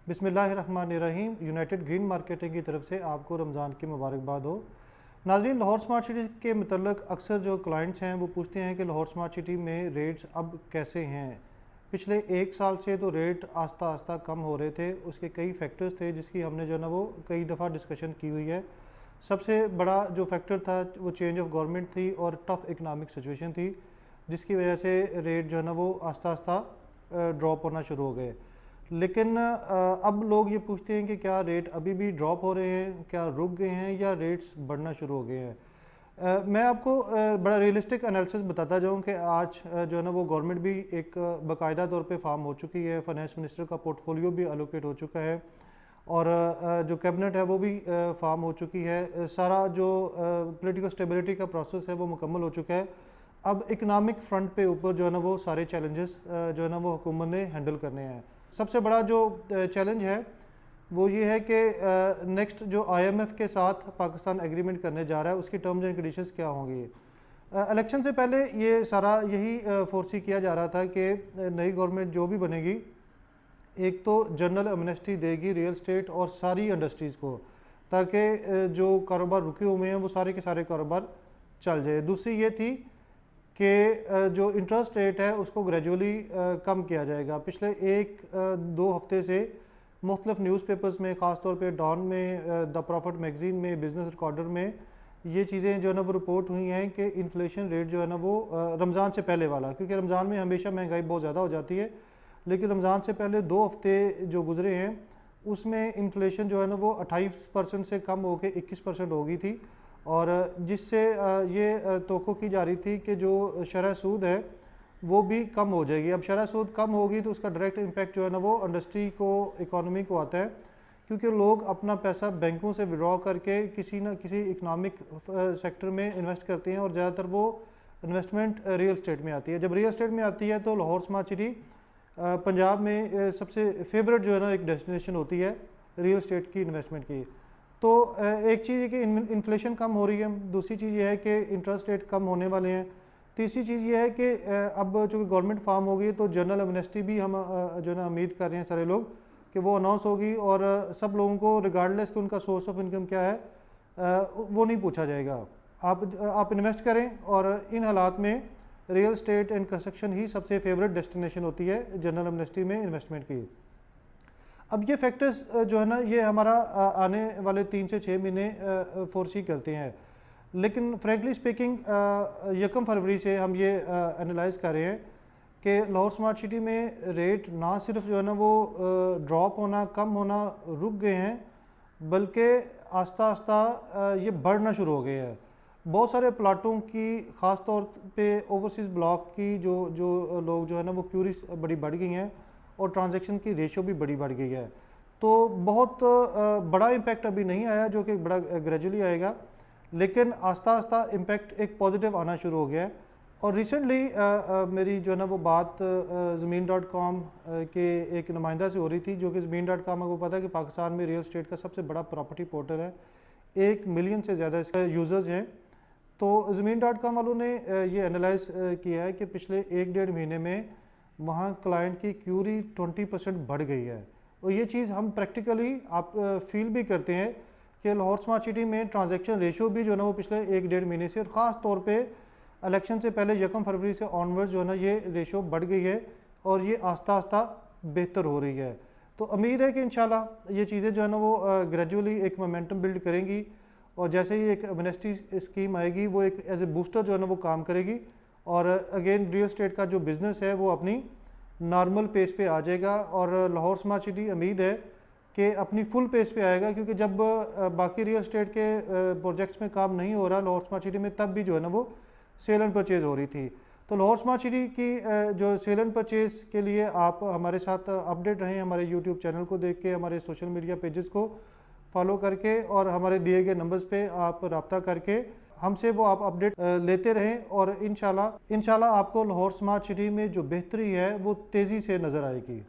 बिस्मिल्लाहिर्रहमानिर्रहीम। United green marketing की तरफ से आपको रमज़ान की मुबारकबाद हो। नाज़रीन, लाहौर स्मार्ट सिटी के मतलब अक्सर जो क्लाइंट्स हैं वो पूछते हैं कि लाहौर स्मार्ट सिटी में रेट्स अब कैसे हैं। पिछले एक साल से तो रेट आस्ता आस्ता कम हो रहे थे, उसके कई फैक्टर्स थे जिसकी हमने जो है ना वो कई दफ़ा डिस्कशन की हुई है। सबसे बड़ा जो फैक्टर था वो चेंज ऑफ गवर्नमेंट थी और टफ़ इकनॉमिक सिचुएशन थी, जिसकी वजह से रेट जो है ना वो आस्ता आस्ता ड्रॉप होना शुरू हो गए। लेकिन अब लोग ये पूछते हैं कि क्या रेट अभी भी ड्रॉप हो रहे हैं, क्या रुक गए हैं या रेट्स बढ़ना शुरू हो गए हैं। मैं आपको बड़ा रियलिस्टिक एनालिसिस बताता जाऊं कि आज जो है ना वो गवर्नमेंट भी एक बाकायदा तौर पे फार्म हो चुकी है, फाइनेंस मिनिस्टर का पोर्टफोलियो भी एलोकेट हो चुका है और जो कैबिनेट है वो भी फार्म हो चुकी है। सारा जो पॉलिटिकल स्टेबिलिटी का प्रोसेस है वो मुकम्मल हो चुका है। अब इकनॉमिक फ्रंट पे ऊपर जो है ना वो सारे चैलेंजेस जो है ना वो हुकूमत ने हैंडल करने हैं। सबसे बड़ा जो चैलेंज है वो ये है कि नेक्स्ट जो IMF के साथ पाकिस्तान एग्रीमेंट करने जा रहा है उसकी टर्म्स एंड कंडीशंस क्या होंगी। इलेक्शन से पहले ये सारा यही फोर्सी किया जा रहा था कि नई गवर्नमेंट जो भी बनेगी एक तो जनरल एमनेस्टी देगी रियल स्टेट और सारी इंडस्ट्रीज़ को, ताकि जो कारोबार रुके हुए हैं वो सारे के सारे कारोबार चल जाए। दूसरी ये थी कि जो इंटरेस्ट रेट है उसको ग्रेजुअली कम किया जाएगा। पिछले एक दो हफ्ते से मुख्तलिफ न्यूज़पेपर्स में, ख़ास तौर पे डॉन में, द प्रॉफिट मैगज़ीन में, बिज़नेस रिकॉर्डर में ये चीज़ें जो है ना वो रिपोर्ट हुई हैं कि इन्फ्लेशन रेट जो है ना वो रमज़ान से पहले वाला, क्योंकि रमज़ान में हमेशा महंगाई बहुत ज़्यादा हो जाती है, लेकिन रमज़ान से पहले 2 हफ्ते जो गुजरे हैं उसमें इन्फ्लेशन जो है ना वो 28% से कम होकर 21% हो गई थी, और जिससे ये तवक्को की जा रही थी कि जो शरह सूद है वो भी कम हो जाएगी। अब शरह सूद कम होगी तो उसका डायरेक्ट इम्पैक्ट जो है ना वो इंडस्ट्री को, इकोनॉमी को आता है, क्योंकि लोग अपना पैसा बैंकों से विड्रॉ करके किसी न किसी इकनॉमिक सेक्टर में इन्वेस्ट करते हैं और ज़्यादातर वो इन्वेस्टमेंट रियल स्टेट में आती है। जब रियल स्टेट में आती है तो लाहौर स्मार्ट सिटी पंजाब में सबसे फेवरेट जो है ना एक डेस्टिनेशन होती है रियल स्टेट की इन्वेस्टमेंट की। तो एक चीज़ है कि इन्फ्लेशन कम हो रही है, दूसरी चीज़ ये है कि इंटरेस्ट रेट कम होने वाले हैं, तीसरी चीज़ ये है कि अब चूँकि गवर्नमेंट फार्म हो गई तो जनरल एमनेस्टी भी हम जो है ना उम्मीद कर रहे हैं सारे लोग कि वो अनाउंस होगी और सब लोगों को रिगार्डलेस कि उनका सोर्स ऑफ इनकम क्या है वो नहीं पूछा जाएगा। आप इन्वेस्ट करें, और इन हालात में रियल स्टेट एंड कंस्ट्रक्शन ही सबसे फेवरेट डेस्टिनेशन होती है जनरल एमनेस्टी में इन्वेस्टमेंट की। अब ये फैक्टर्स जो है ना ये हमारा आने वाले 3 से 6 महीने फोर्सी करते हैं, लेकिन फ्रैंकली स्पीकिंग 1 फरवरी से हम ये एनालाइज कर रहे हैं कि लाहौर स्मार्ट सिटी में रेट ना सिर्फ जो है ना वो ड्रॉप होना, कम होना रुक गए हैं, बल्कि आस्ता आस्ता ये बढ़ना शुरू हो गए हैं। बहुत सारे प्लाटों की, ख़ास तौर पे ओवरसीज़ ब्लॉक की जो लोग जो है ना वो क्यूरीज बड़ी बढ़ गई हैं और ट्रांजैक्शन की रेशो भी बड़ी बढ़ गई है। तो बहुत बड़ा इम्पैक्ट अभी नहीं आया, जो कि बड़ा ग्रेजुअली आएगा, लेकिन आस्ता आस्ता इम्पैक्ट एक पॉजिटिव आना शुरू हो गया है। और रिसेंटली मेरी जो है ना वो बात ज़मीन.com के एक नुमाइंदा से हो रही थी, जो कि ज़मीन.com आपको पता है कि पाकिस्तान में रियल स्टेट का सबसे बड़ा प्रॉपर्टी पोर्टल है, 1 मिलियन से ज़्यादा इसके यूज़र्स हैं। तो ज़मीन.com वालों ने ये एनालाइज किया है कि पिछले 1-1.5 महीने में वहाँ क्लाइंट की क्यूरी 20% बढ़ गई है। और ये चीज़ हम प्रैक्टिकली आप फील भी करते हैं कि लाहौर स्मार्ट सिटी में ट्रांजैक्शन रेशो भी जो है ना वो पिछले 1-1.5 महीने से, और ख़ास तौर पे इलेक्शन से पहले 1 फरवरी से ऑनवर्ड्स जो है ना ये रेशो बढ़ गई है और ये आस्ता आस्ता बेहतर हो रही है। तो उम्मीद है कि इंशाल्लाह ये चीज़ें जो है ना वो ग्रेजुअली एक मोमेंटम बिल्ड करेंगी, और जैसे ही एक एमनेस्टी स्कीम आएगी वो एक एज ए बूस्टर जो है ना वो काम करेगी, और अगेन रियल स्टेट का जो बिज़नेस है वो अपनी नॉर्मल पेस पे आ जाएगा। और लाहौर स्मार्ट सिटी उम्मीद है कि अपनी फुल पेस पे आएगा, क्योंकि जब बाकी रियल स्टेट के प्रोजेक्ट्स में काम नहीं हो रहा लाहौर स्मार्ट सिटी में, तब भी जो है ना वो सेल एंड परचेज़ हो रही थी। तो लाहौर स्मार्ट सिटी की जो सेल एंड परचेज़ के लिए आप हमारे साथ अपडेट रहें, हमारे यूट्यूब चैनल को देख के, हमारे सोशल मीडिया पेजेस को फॉलो करके, और हमारे दिए गए नंबर्स पे आप रब्ता करके हमसे वो आप अपडेट लेते रहें, और इंशाल्लाह आपको लाहौर स्मार्ट सिटी में जो बेहतरी है वो तेज़ी से नज़र आएगी।